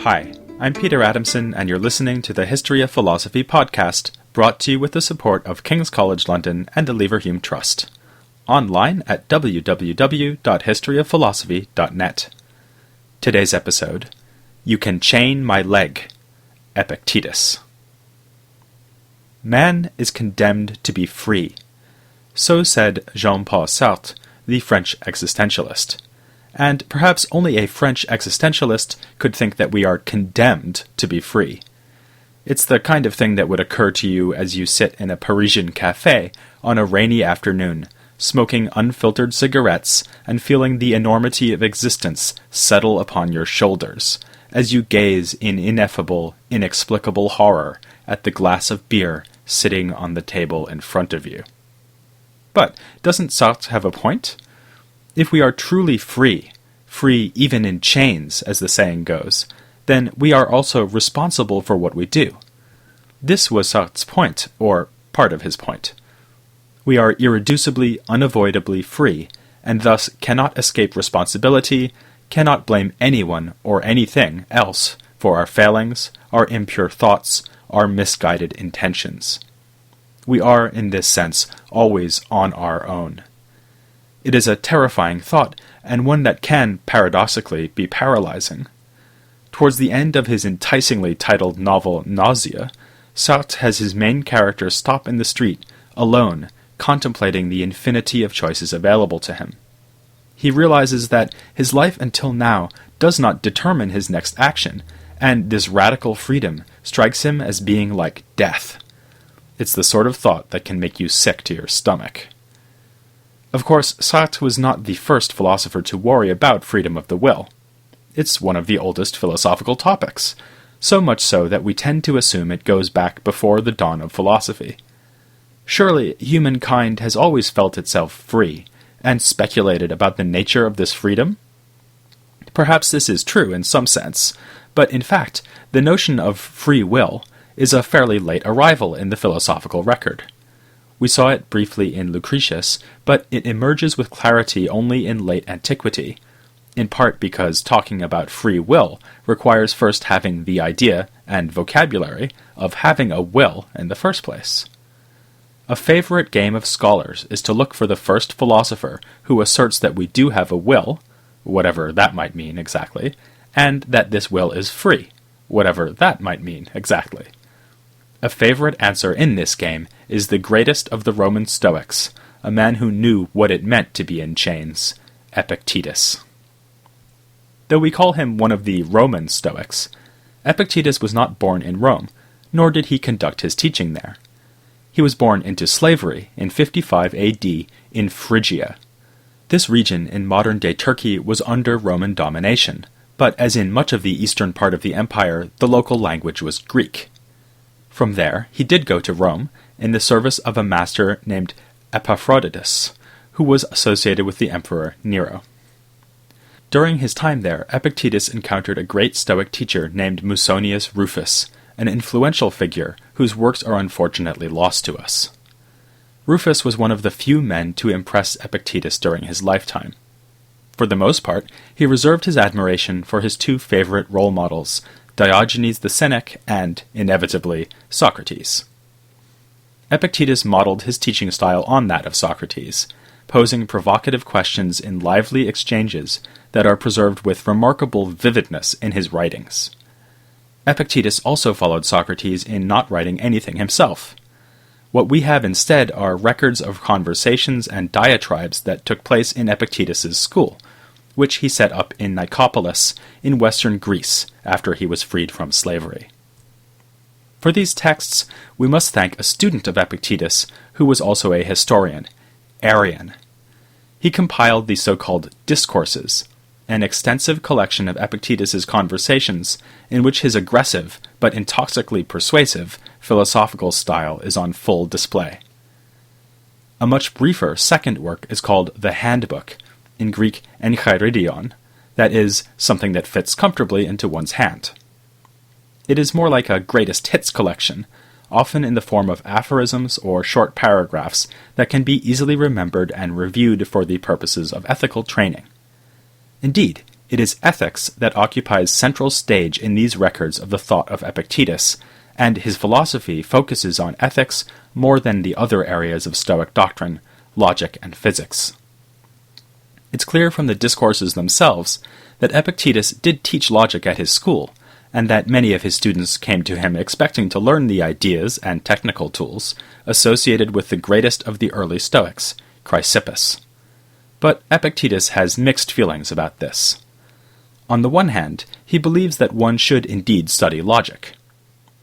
Hi, I'm Peter Adamson, and you're listening to the History of Philosophy podcast, brought to you with the support of King's College London and the Leverhulme Trust. Online at www.historyofphilosophy.net. Today's episode, You Can Chain My Leg, Epictetus. Man is condemned to be free. So said Jean-Paul Sartre, the French existentialist. And perhaps only a French existentialist could think that we are condemned to be free. It's the kind of thing that would occur to you as you sit in a Parisian café on a rainy afternoon, smoking unfiltered cigarettes and feeling the enormity of existence settle upon your shoulders, as you gaze in ineffable, inexplicable horror at the glass of beer sitting on the table in front of you. But doesn't Sartre have a point? If we are truly free even in chains, as the saying goes, then we are also responsible for what we do. This was Sartre's point, or part of his point. We are irreducibly, unavoidably free, and thus cannot escape responsibility, cannot blame anyone or anything else for our failings, our impure thoughts, our misguided intentions. We are, in this sense, always on our own. It is a terrifying thought, and one that can, paradoxically, be paralyzing. Towards the end of his enticingly titled novel Nausea, Sartre has his main character stop in the street, alone, contemplating the infinity of choices available to him. He realizes that his life until now does not determine his next action, and this radical freedom strikes him as being like death. It's the sort of thought that can make you sick to your stomach. Of course, Sartre was not the first philosopher to worry about freedom of the will. It's one of the oldest philosophical topics, so much so that we tend to assume it goes back before the dawn of philosophy. Surely, humankind has always felt itself free, and speculated about the nature of this freedom? Perhaps this is true in some sense, but in fact, the notion of free will is a fairly late arrival in the philosophical record. We saw it briefly in Lucretius, but it emerges with clarity only in late antiquity, in part because talking about free will requires first having the idea and vocabulary of having a will in the first place. A favorite game of scholars is to look for the first philosopher who asserts that we do have a will, whatever that might mean exactly, and that this will is free, whatever that might mean exactly. A favorite answer in this game is the greatest of the Roman Stoics, a man who knew what it meant to be in chains, Epictetus. Though we call him one of the Roman Stoics, Epictetus was not born in Rome, nor did he conduct his teaching there. He was born into slavery in 55 AD in Phrygia. This region in modern-day Turkey was under Roman domination, but as in much of the eastern part of the empire, the local language was Greek. From there, he did go to Rome, in the service of a master named Epictetus, who was associated with the emperor Nero. During his time there, Epictetus encountered a great Stoic teacher named Musonius Rufus, an influential figure whose works are unfortunately lost to us. Rufus was one of the few men to impress Epictetus during his lifetime. For the most part, he reserved his admiration for his two favorite role models, Diogenes the Cynic and, inevitably, Socrates. Epictetus modeled his teaching style on that of Socrates, posing provocative questions in lively exchanges that are preserved with remarkable vividness in his writings. Epictetus also followed Socrates in not writing anything himself. What we have instead are records of conversations and diatribes that took place in Epictetus's school, which he set up in Nicopolis in western Greece after he was freed from slavery. For these texts, we must thank a student of Epictetus who was also a historian, Arrian. He compiled the so-called Discourses, an extensive collection of Epictetus's conversations in which his aggressive, but intoxically persuasive, philosophical style is on full display. A much briefer second work is called the Handbook, in Greek enchiridion, that is, something that fits comfortably into one's hand. It is more like a greatest hits collection, often in the form of aphorisms or short paragraphs that can be easily remembered and reviewed for the purposes of ethical training. Indeed, It is ethics that occupies central stage in these records of the thought of Epictetus, and his philosophy focuses on ethics more than the other areas of Stoic doctrine, logic and physics. It's clear from the discourses themselves that Epictetus did teach logic at his school, and that many of his students came to him expecting to learn the ideas and technical tools associated with the greatest of the early Stoics, Chrysippus. But Epictetus has mixed feelings about this. On the one hand, he believes that one should indeed study logic.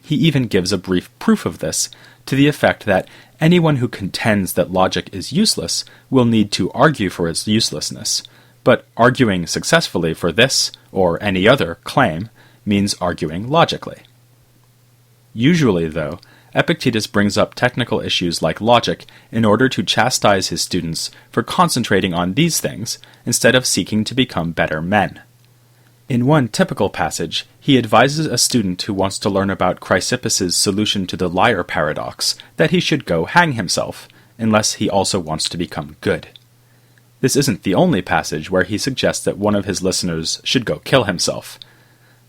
He even gives a brief proof of this, to the effect that anyone who contends that logic is useless will need to argue for its uselessness, but arguing successfully for this, or any other, claim means arguing logically. Usually, though, Epictetus brings up technical issues like logic in order to chastise his students for concentrating on these things instead of seeking to become better men. In one typical passage, he advises a student who wants to learn about Chrysippus's solution to the liar paradox that he should go hang himself, unless he also wants to become good. This isn't the only passage where he suggests that one of his listeners should go kill himself.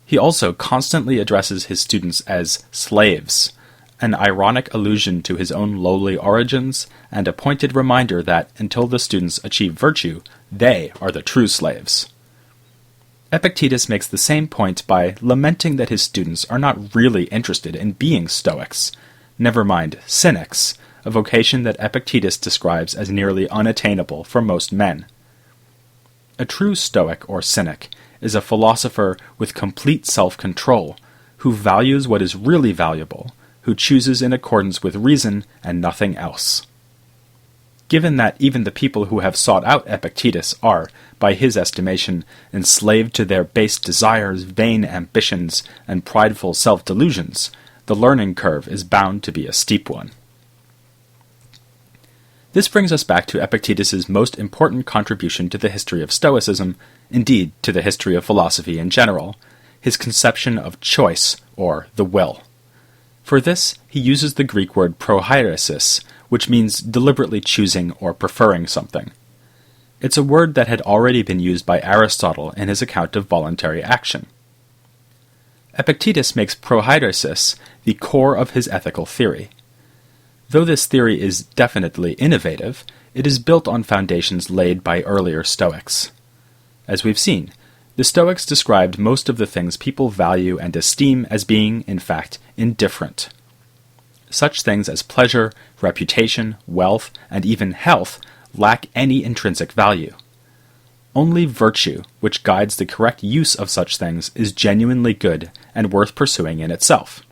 He also constantly addresses his students as slaves, an ironic allusion to his own lowly origins and a pointed reminder that until the students achieve virtue, they are the true slaves. Epictetus makes the same point by lamenting that his students are not really interested in being Stoics, never mind cynics, a vocation that Epictetus describes as nearly unattainable for most men. A true Stoic or cynic is a philosopher with complete self-control, who values what is really valuable, who chooses in accordance with reason and nothing else. Given that even the people who have sought out Epictetus are, by his estimation, enslaved to their base desires, vain ambitions, and prideful self-delusions, the learning curve is bound to be a steep one. This brings us back to Epictetus's most important contribution to the history of Stoicism, indeed to the history of philosophy in general, his conception of choice, or the will. For this, he uses the Greek word prohairesis, which means deliberately choosing or preferring something. It's a word that had already been used by Aristotle in his account of voluntary action. Epictetus makes prohairesis the core of his ethical theory. Though this theory is definitely innovative, it is built on foundations laid by earlier Stoics. As we've seen, the Stoics described most of the things people value and esteem as being, in fact, indifferent. Such things as pleasure, reputation, wealth, and even health lack any intrinsic value. Only virtue, which guides the correct use of such things, is genuinely good and worth pursuing in itself.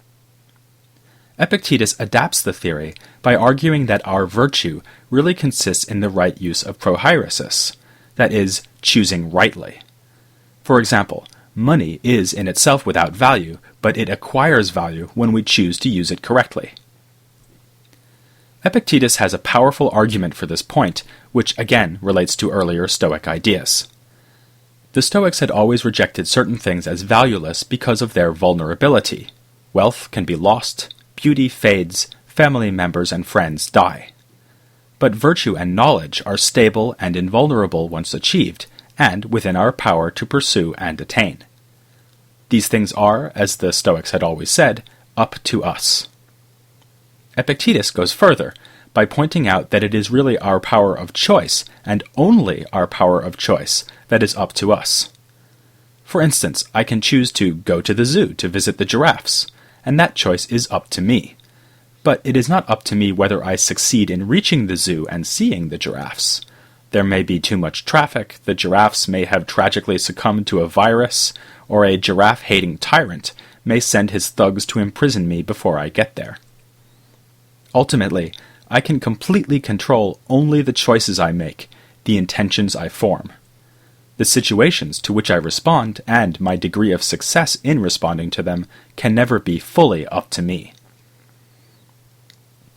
Epictetus adapts the theory by arguing that our virtue really consists in the right use of prohairesis, that is, choosing rightly. For example, money is in itself without value, but it acquires value when we choose to use it correctly. Epictetus has a powerful argument for this point, which again relates to earlier Stoic ideas. The Stoics had always rejected certain things as valueless because of their vulnerability. Wealth can be lost, beauty fades, family members and friends die. But virtue and knowledge are stable and invulnerable once achieved, and within our power to pursue and attain. These things are, as the Stoics had always said, up to us. Epictetus goes further by pointing out that it is really our power of choice, and only our power of choice, that is up to us. For instance, I can choose to go to the zoo to visit the giraffes, and that choice is up to me. But it is not up to me whether I succeed in reaching the zoo and seeing the giraffes. There may be too much traffic, the giraffes may have tragically succumbed to a virus, or a giraffe-hating tyrant may send his thugs to imprison me before I get there. Ultimately, I can completely control only the choices I make, the intentions I form. The situations to which I respond, and my degree of success in responding to them, can never be fully up to me.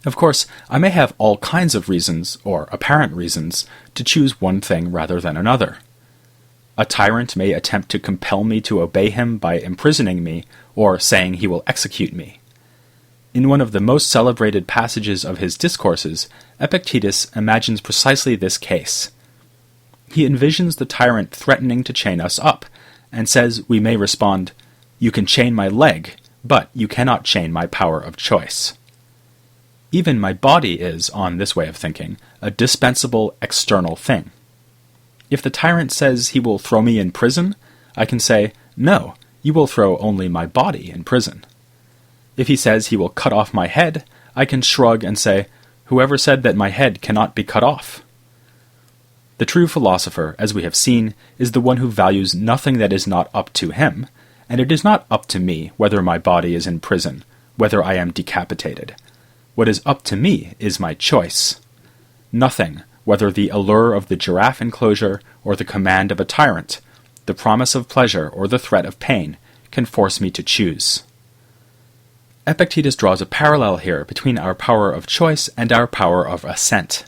Of course, I may have all kinds of reasons, or apparent reasons, to choose one thing rather than another. A tyrant may attempt to compel me to obey him by imprisoning me, or saying he will execute me. In one of the most celebrated passages of his discourses, Epictetus imagines precisely this case. He envisions the tyrant threatening to chain us up, and says we may respond, "You can chain my leg, but you cannot chain my power of choice." Even my body is, on this way of thinking, a dispensable external thing. If the tyrant says he will throw me in prison, I can say, "No, you will throw only my body in prison." If he says he will cut off my head, I can shrug and say, "Whoever said that my head cannot be cut off?" The true philosopher, as we have seen, is the one who values nothing that is not up to him, and it is not up to me whether my body is in prison, whether I am decapitated. What is up to me is my choice. Nothing, whether the allure of the giraffe enclosure or the command of a tyrant, the promise of pleasure or the threat of pain, can force me to choose. Epictetus draws a parallel here between our power of choice and our power of assent.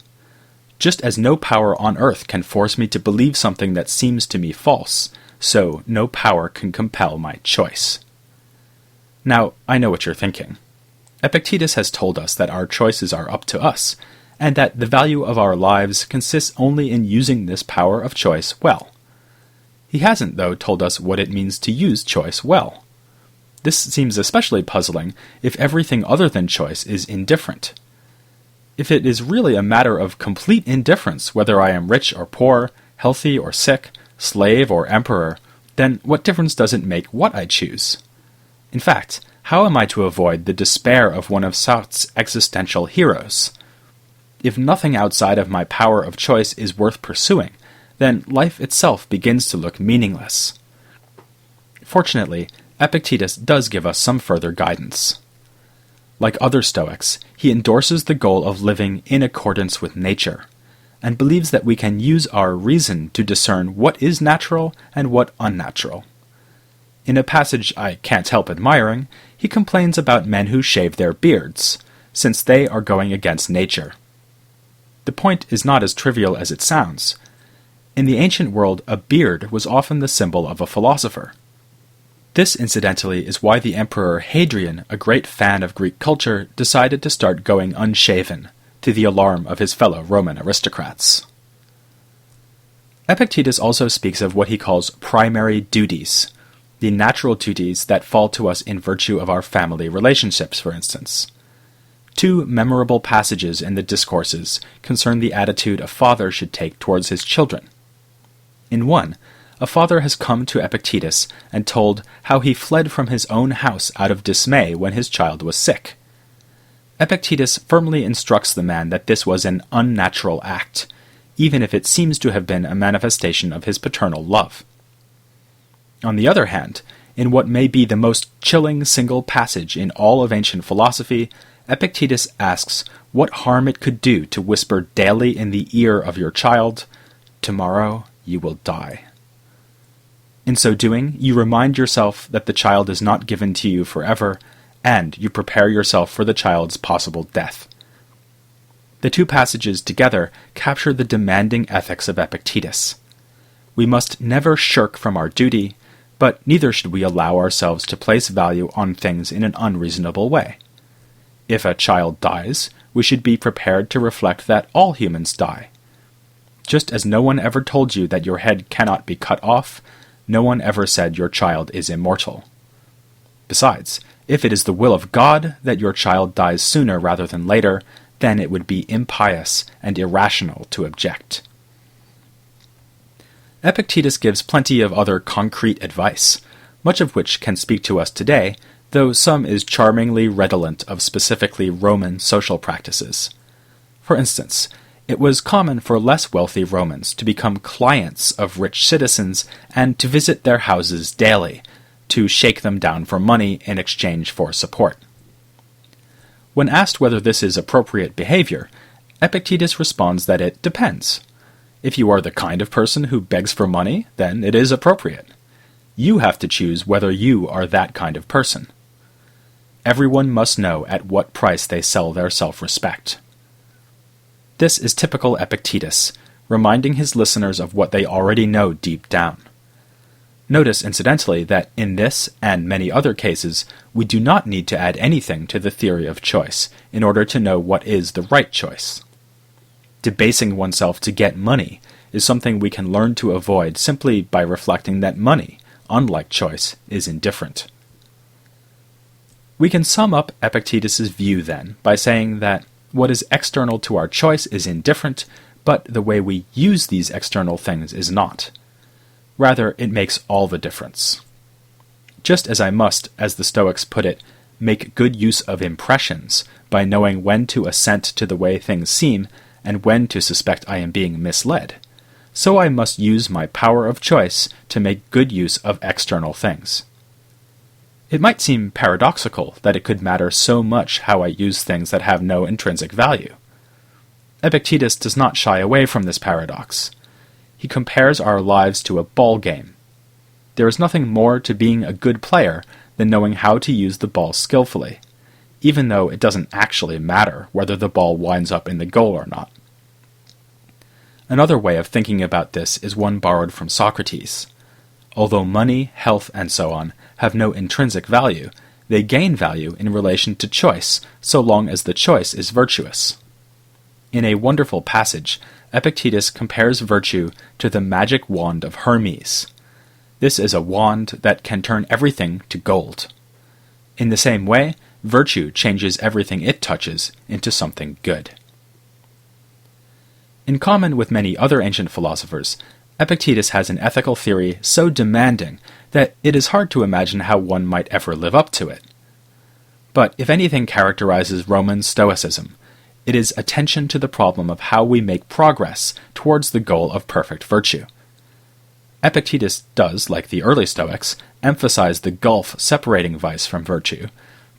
Just as no power on earth can force me to believe something that seems to me false, so no power can compel my choice. Now, I know what you're thinking. Epictetus has told us that our choices are up to us, and that the value of our lives consists only in using this power of choice well. He hasn't, though, told us what it means to use choice well. This seems especially puzzling if everything other than choice is indifferent. If it is really a matter of complete indifference whether I am rich or poor, healthy or sick, slave or emperor, then what difference does it make what I choose? In fact, how am I to avoid the despair of one of Sartre's existential heroes? If nothing outside of my power of choice is worth pursuing, then life itself begins to look meaningless. Fortunately, Epictetus does give us some further guidance. Like other Stoics, he endorses the goal of living in accordance with nature, and believes that we can use our reason to discern what is natural and what unnatural. In a passage I can't help admiring, he complains about men who shave their beards, since they are going against nature. The point is not as trivial as it sounds. In the ancient world, a beard was often the symbol of a philosopher. This, incidentally, is why the Emperor Hadrian, a great fan of Greek culture, decided to start going unshaven, to the alarm of his fellow Roman aristocrats. Epictetus also speaks of what he calls primary duties, the natural duties that fall to us in virtue of our family relationships, for instance. Two memorable passages in the Discourses concern the attitude a father should take towards his children. In one, a father has come to Epictetus and told how he fled from his own house out of dismay when his child was sick. Epictetus firmly instructs the man that this was an unnatural act, even if it seems to have been a manifestation of his paternal love. On the other hand, in what may be the most chilling single passage in all of ancient philosophy, Epictetus asks what harm it could do to whisper daily in the ear of your child, "Tomorrow you will die." In so doing, you remind yourself that the child is not given to you forever, and you prepare yourself for the child's possible death. The two passages together capture the demanding ethics of Epictetus. We must never shirk from our duty, but neither should we allow ourselves to place value on things in an unreasonable way. If a child dies, we should be prepared to reflect that all humans die. Just as no one ever told you that your head cannot be cut off, no one ever said your child is immortal. Besides, if it is the will of God that your child dies sooner rather than later, then it would be impious and irrational to object. Epictetus gives plenty of other concrete advice, much of which can speak to us today, though some is charmingly redolent of specifically Roman social practices. For instance, it was common for less wealthy Romans to become clients of rich citizens and to visit their houses daily, to shake them down for money in exchange for support. When asked whether this is appropriate behavior, Epictetus responds that it depends. If you are the kind of person who begs for money, then it is appropriate. You have to choose whether you are that kind of person. Everyone must know at what price they sell their self-respect. This is typical Epictetus, reminding his listeners of what they already know deep down. Notice, incidentally, that in this and many other cases, we do not need to add anything to the theory of choice in order to know what is the right choice. Debasing oneself to get money is something we can learn to avoid simply by reflecting that money, unlike choice, is indifferent. We can sum up Epictetus's view then by saying that what is external to our choice is indifferent, but the way we use these external things is not. Rather, it makes all the difference. Just as I must, as the Stoics put it, make good use of impressions by knowing when to assent to the way things seem and when to suspect I am being misled, so I must use my power of choice to make good use of external things. It might seem paradoxical that it could matter so much how I use things that have no intrinsic value. Epictetus does not shy away from this paradox. He compares our lives to a ball game. There is nothing more to being a good player than knowing how to use the ball skillfully, even though it doesn't actually matter whether the ball winds up in the goal or not. Another way of thinking about this is one borrowed from Socrates. Although money, health, and so on have no intrinsic value, they gain value in relation to choice, so long as the choice is virtuous. In a wonderful passage, Epictetus compares virtue to the magic wand of Hermes. This is a wand that can turn everything to gold. In the same way, virtue changes everything it touches into something good. In common with many other ancient philosophers, Epictetus has an ethical theory so demanding that it is hard to imagine how one might ever live up to it. But if anything characterizes Roman Stoicism, it is attention to the problem of how we make progress towards the goal of perfect virtue. Epictetus does, like the early Stoics, emphasize the gulf separating vice from virtue,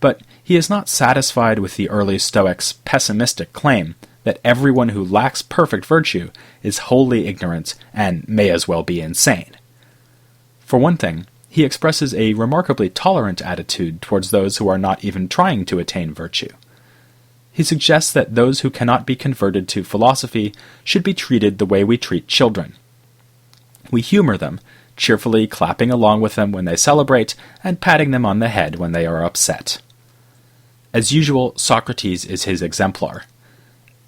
but he is not satisfied with the early Stoics' pessimistic claim that everyone who lacks perfect virtue is wholly ignorant and may as well be insane. For one thing, he expresses a remarkably tolerant attitude towards those who are not even trying to attain virtue. He suggests that those who cannot be converted to philosophy should be treated the way we treat children. We humor them, cheerfully clapping along with them when they celebrate and patting them on the head when they are upset. As usual, Socrates is his exemplar.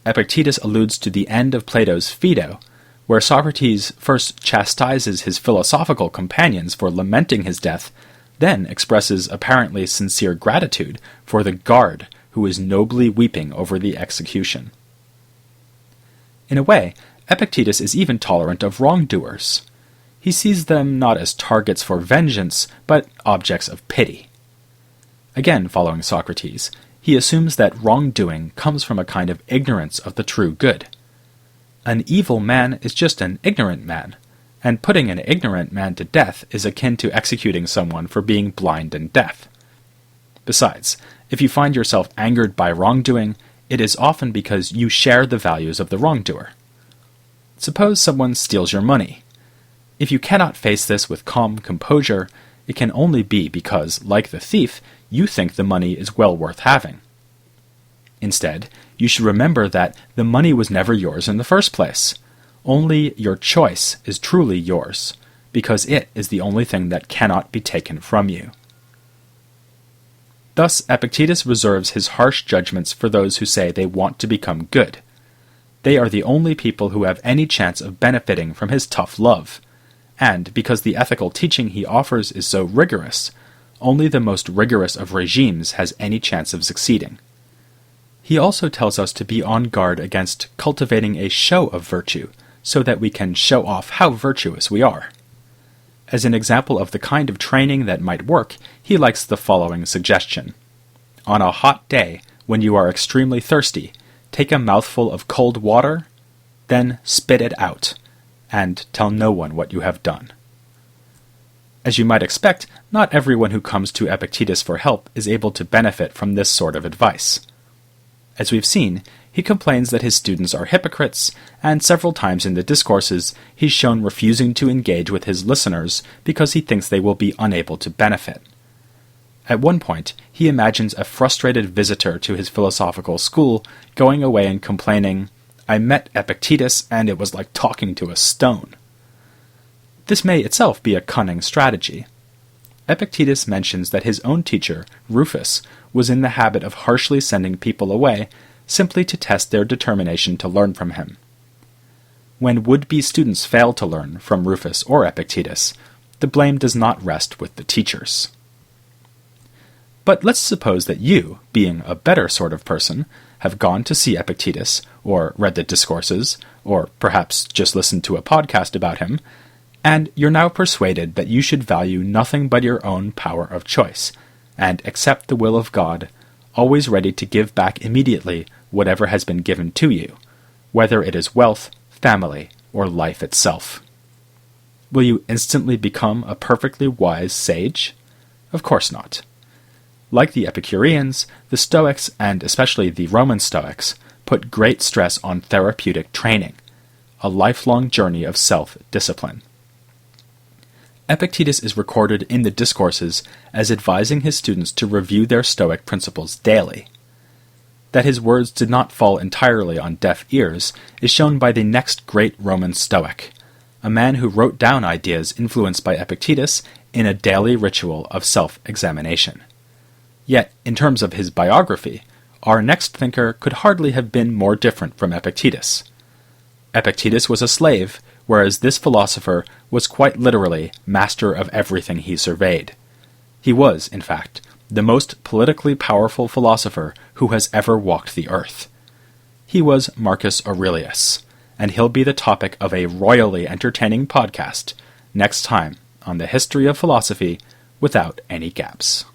Epictetus alludes to the end of Plato's Phaedo, where Socrates first chastises his philosophical companions for lamenting his death, then expresses apparently sincere gratitude for the guard who is nobly weeping over the execution. In a way, Epictetus is even tolerant of wrongdoers. He sees them not as targets for vengeance, but objects of pity. Again, following Socrates, he assumes that wrongdoing comes from a kind of ignorance of the true good. An evil man is just an ignorant man, and putting an ignorant man to death is akin to executing someone for being blind and deaf. Besides, if you find yourself angered by wrongdoing, it is often because you share the values of the wrongdoer. Suppose someone steals your money. If you cannot face this with calm composure, it can only be because, like the thief, you think the money is well worth having. Instead, you should remember that the money was never yours in the first place. Only your choice is truly yours, because it is the only thing that cannot be taken from you. Thus, Epictetus reserves his harsh judgments for those who say they want to become good. They are the only people who have any chance of benefiting from his tough love, and because the ethical teaching he offers is so rigorous, only the most rigorous of regimes has any chance of succeeding. He also tells us to be on guard against cultivating a show of virtue, so that we can show off how virtuous we are. As an example of the kind of training that might work, he likes the following suggestion. On a hot day, when you are extremely thirsty, take a mouthful of cold water, then spit it out, and tell no one what you have done. As you might expect, not everyone who comes to Epictetus for help is able to benefit from this sort of advice. As we've seen, he complains that his students are hypocrites, and several times in the discourses he's shown refusing to engage with his listeners because he thinks they will be unable to benefit. At one point, he imagines a frustrated visitor to his philosophical school going away and complaining, "I met Epictetus, and it was like talking to a stone." This may itself be a cunning strategy. Epictetus mentions that his own teacher, Rufus, was in the habit of harshly sending people away simply to test their determination to learn from him. when would-be students fail to learn from Rufus or Epictetus, the blame does not rest with the teachers. But let's suppose that you, being a better sort of person, have gone to see Epictetus, or read the discourses, or perhaps just listened to a podcast about him, and you're now persuaded that you should value nothing but your own power of choice, and accept the will of God, always ready to give back immediately whatever has been given to you, whether it is wealth, family, or life itself. Will you instantly become a perfectly wise sage? Of course not. Like the Epicureans, the Stoics, and especially the Roman Stoics, put great stress on therapeutic training, a lifelong journey of self-discipline. Epictetus is recorded in the discourses as advising his students to review their Stoic principles daily. That his words did not fall entirely on deaf ears is shown by the next great Roman Stoic, a man who wrote down ideas influenced by Epictetus in a daily ritual of self-examination. Yet, in terms of his biography, our next thinker could hardly have been more different from Epictetus. Epictetus was a slave, whereas this philosopher was quite literally master of everything he surveyed. He was, in fact, the most politically powerful philosopher who has ever walked the earth. He was Marcus Aurelius, and he'll be the topic of a royally entertaining podcast next time on the History of Philosophy without any gaps.